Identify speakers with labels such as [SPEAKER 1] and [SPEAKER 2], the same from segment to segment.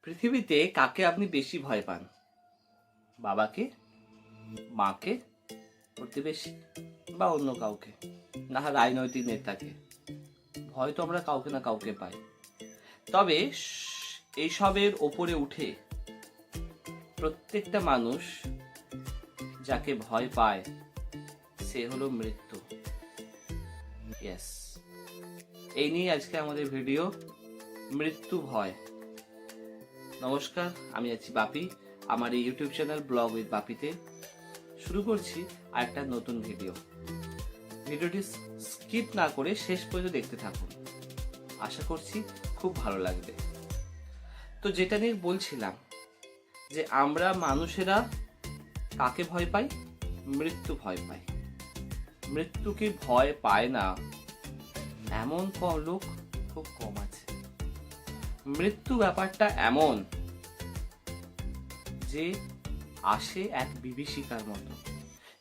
[SPEAKER 1] পৃথিবীতে কাকে আপনি বেশি ভয় পান? বাবাকে, মাকে, প্রতিবেশী বা অন্য কাউকে, না রাজনৈতিক নেতাকে? ভয় তো আমরা কাউকে না কাউকে পাই। তবে এইসবের ওপরে উঠে প্রত্যেকটা মানুষ যাকে ভয় পায় সে হলো মৃত্যু। ইয়েস, এই নিয়ে আজকে আমাদের ভিডিও, মৃত্যু ভয়। নমস্কার, আমি আছি বাপি। আমার এই ইউটিউব চ্যানেল ব্লগ উইথ বাপিতে শুরু করছি আরেকটা নতুন ভিডিও। ভিডিওটি স্কিপ না করে শেষ পর্যন্ত দেখতে থাকুন, আশা করছি খুব ভালো লাগবে। তো যেটা নিয়ে বলছিলাম যে আমরা মানুষেরা কাকে ভয় পাই? মৃত্যু ভয় পাই। মৃত্যুকে ভয় পায় না এমন লোক খুব কম আছে। মৃত্যু ব্যাপারটা এমন যে আসে এক বিভীষিকার মতো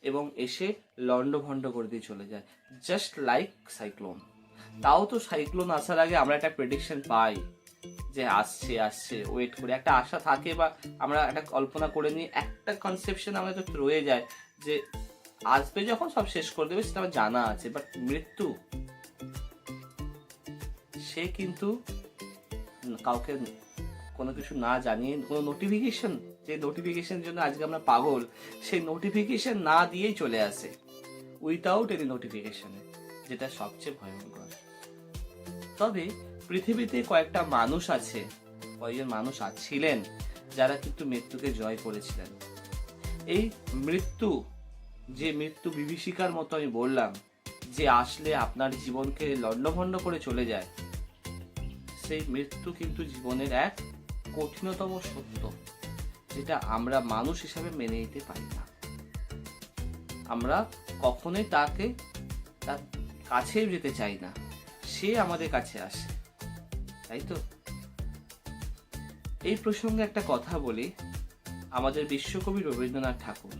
[SPEAKER 1] এবং এসে লন্ডভন্ড করে দিয়ে চলে যায়, জাস্ট লাইক সাইক্লোন। তাও তো সাইক্লোন আসার আগে আমরা একটা প্রেডিকশন পাই যে আসছে আসছে, ওয়েট করে একটা আশা থাকে, বা আমরা একটা কল্পনা করে নিই, একটা কনসেপশন আমাদের তো রয়ে যায় যে আসবে যখন সব শেষ করে দেবে, সেটা আমার জানা আছে। বাট মৃত্যু, সে কিন্তু কাউকে কোনো কিছু না জানিয়ে, কোনো নোটিফিকেশন, যে নোটিফিকেশনের জন্য আজকে আমরা পাগল, সেই নোটিফিকেশন না দিয়েই চলে আসে, উইথাউট এনি নোটিফিকেশনে, যেটা সবচেয়ে ভয়ঙ্কর। তবে পৃথিবীতে কয়েকটা মানুষ আছে, কয়েকজন মানুষ ছিলেন যারা কিন্তু মৃত্যুকে জয় করেছিলেন। এই মৃত্যু, যে মৃত্যু বিভীষিকার মতো আমি বললাম, যে আসলে আপনার জীবনকে লণ্ডভণ্ড করে চলে যায়, সেই মৃত্যু কিন্তু জীবনের এক কঠিনতম সত্য, যেটা আমরা মানুষ হিসাবে মেনে নিতে পারি না। আমরা কখনোই তাকে তার কাছেও যেতে চাই না, সে আমাদের কাছে আসে, তাই তো? এই প্রসঙ্গে একটা কথা বলি। আমাদের বিশ্বকবি রবীন্দ্রনাথ ঠাকুর,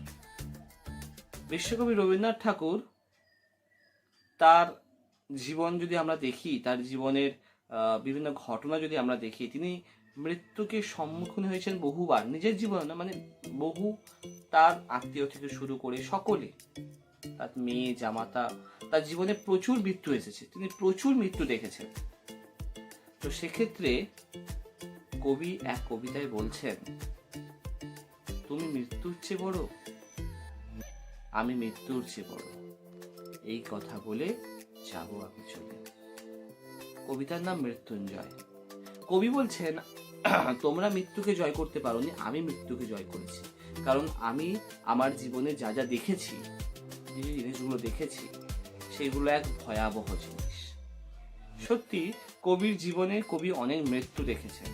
[SPEAKER 1] বিশ্বকবি রবীন্দ্রনাথ ঠাকুর, তার জীবন যদি আমরা দেখি, তার জীবনের বিভিন্ন ঘটনা যদি আমরা দেখি, তিনি মৃত্যুকে সম্মুখীন হয়েছেন বহুবার, নিজের জীবনে না, মানে বহু, তার আত্মীয় থেকে শুরু করে সকলে, তার মেয়ে, জামাতা, তার জীবনে প্রচুর মৃত্যু এসেছে, তিনি প্রচুর মৃত্যু দেখেছেন। তো সেক্ষেত্রে কবি এক কবিতায় বলছেন, তুমি মৃত্যুর চেয়ে বড়, আমি মৃত্যুর চেয়ে বড়, এই কথা বলে যাবো আমি চলে। কবিতার নাম মৃত্যুঞ্জয়। কবি বলছেন, তোমরা মৃত্যুকে জয় করতে পারোনি, আমি মৃত্যুকে জয় করেছি। কারণ আমি আমার জীবনে যা যা দেখেছি, যে জিনিসগুলো দেখেছি, সেগুলো এক ভয়াবহ জিনিস। সত্যি, কবির জীবনে কবি অনেক মৃত্যু দেখেছেন।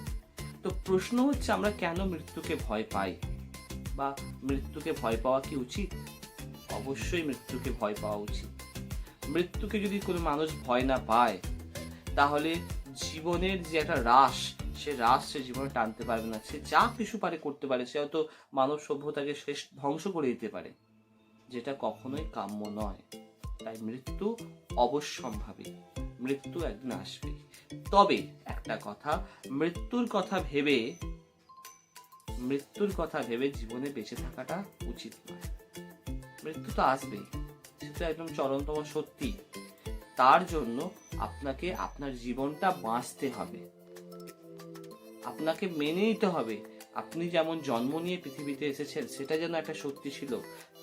[SPEAKER 1] তো প্রশ্ন হচ্ছে, আমরা কেন মৃত্যুকে ভয় পাই, বা মৃত্যুকে ভয় পাওয়া কি উচিত? অবশ্যই মৃত্যুকে ভয় পাওয়া উচিত। মৃত্যুকে যদি কোনো মানুষ ভয় না পায়, তাহলে জীবনের যে একটা রাস, সে রাস সে জীবনে টানতে পারবে না। সে যা কিছু পারে করতে পারে, সে হয়তো মানব সভ্যতাকে শেষ ধ্বংস করে দিতে পারে, যেটা কখনোই কাম্য নয়। তাই মৃত্যু অবশ্যম্ভাবী, মৃত্যু একদিন আসবে। তবে একটা কথা, মৃত্যুর কথা ভেবে জীবনে বেঁচে থাকাটা উচিত নয়। মৃত্যু তো আসবেই, সেটা একদম চরমতম সত্যি। তার জন্য আপনাকে আপনার জীবনটা বাঁচতে হবে, আপনাকে মেনে নিতে হবে। আপনি যেমন জন্ম নিয়ে পৃথিবীতে এসেছেন, সেটা যেন একটা সত্যি ছিল,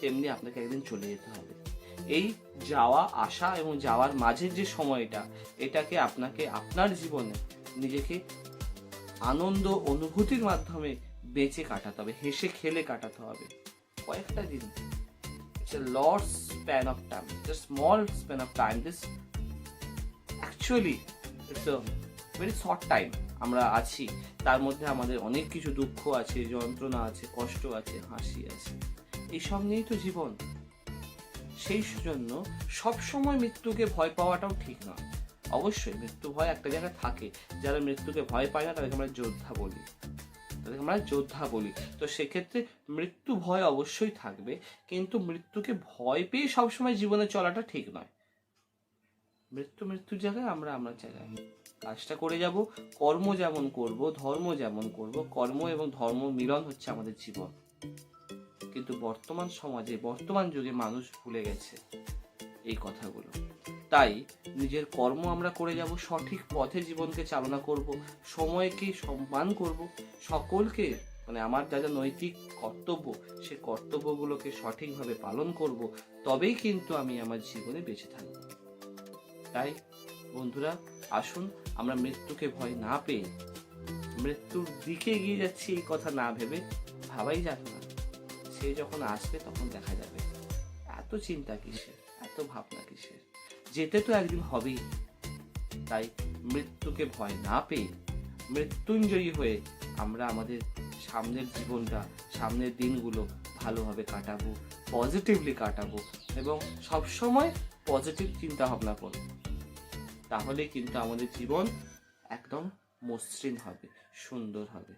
[SPEAKER 1] তেমনি আপনাকে একদিন চলে যেতে হবে। এই যাওয়া আসা এবং যাওয়ার মাঝের যে সময়টা, এটাকে আপনাকে আপনার জীবনে নিজেকে আনন্দ অনুভূতির মাধ্যমে বেঁচে কাটাতে হবে, হেসে খেলে কাটাতে হবে। কয়েকটা দিন, it's a large span of time, it's a small span of time. This actually it's a very short time আমরা আছি, তার মধ্যে আমাদের অনেক কিছু দুঃখ আছে, যন্ত্রণা আছে, কষ্ট আছে, হাসি আছে, এইসব নিয়েই তো জীবন। সেই জন্য সবসময় মৃত্যুকে ভয় পাওয়াটাও ঠিক নয়। অবশ্যই মৃত্যু ভয় একটা জায়গায় থাকে, যারা মৃত্যুকে ভয় পায় না তাদেরকে আমরা যোদ্ধা বলি। তো সেক্ষেত্রে মৃত্যু ভয় অবশ্যই থাকবে, কিন্তু মৃত্যুকে ভয় পেয়ে সবসময় জীবনে চলাটা ঠিক নয়। মৃত্যুর জায়গায় আমরা জায়গায়। কাজটা করে যাব, কর্ম যেমন করব, ধর্ম যেমন করব, কর্ম এবং ধর্ম মিলন হচ্ছে আমাদের জীবন। কিন্তু বর্তমান সমাজে, বর্তমান যুগে মানুষ ভুলে গেছে এই কথাগুলো। তাই নিজের কর্ম আমরা করে যাব, সঠিক পথে জীবনকে চালনা করব, সময়কে সম্মান করব, সকলকে মানে আমার যা যা নৈতিক কর্তব্য সে কর্তব্যগুলোকে সঠিকভাবে পালন করব, তবেই কিন্তু আমি আমার জীবনে বেঁচে থাকব। তাই বন্ধুরা, আসুন আমরা মৃত্যুকে ভয় না পেয়ে মৃত্যুর দিকে এগিয়ে যাচ্ছি এই কথা না ভেবে, ভাবাই যাক না, সে যখন আসবে তখন দেখা যাবে। এত চিন্তা কিসের, এত ভাবনা কিসের, যেতে তো একদিন হবেই। তাই মৃত্যুকে ভয় না পেয়ে মৃত্যুঞ্জয়ী হয়ে আমরা আমাদের সামনের জীবনটা, সামনের দিনগুলো ভালোভাবে কাটাবো, পজিটিভলি কাটাবো এবং সবসময় পজিটিভ চিন্তা ভাবনা করব। তাহলে কিন্তু আমাদের জীবন একদম মসৃণ হবে, সুন্দর হবে।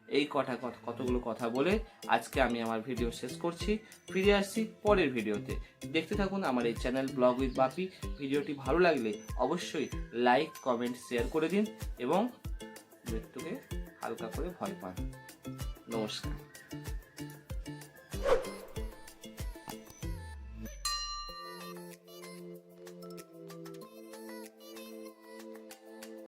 [SPEAKER 1] এই কতগুলো কথা বলে আজকে আমি আমার ভিডিও শেষ করছি। ফিরে আসছি পরের ভিডিওতে। দেখতে থাকুন আমার এই চ্যানেল ব্লগ উইথ বাপি। ভিডিওটি ভালো লাগলে অবশ্যই লাইক, কমেন্ট, শেয়ার করে দিন এবং মৃত্যুকে হালকা করে ভয় পান। নমস্কার।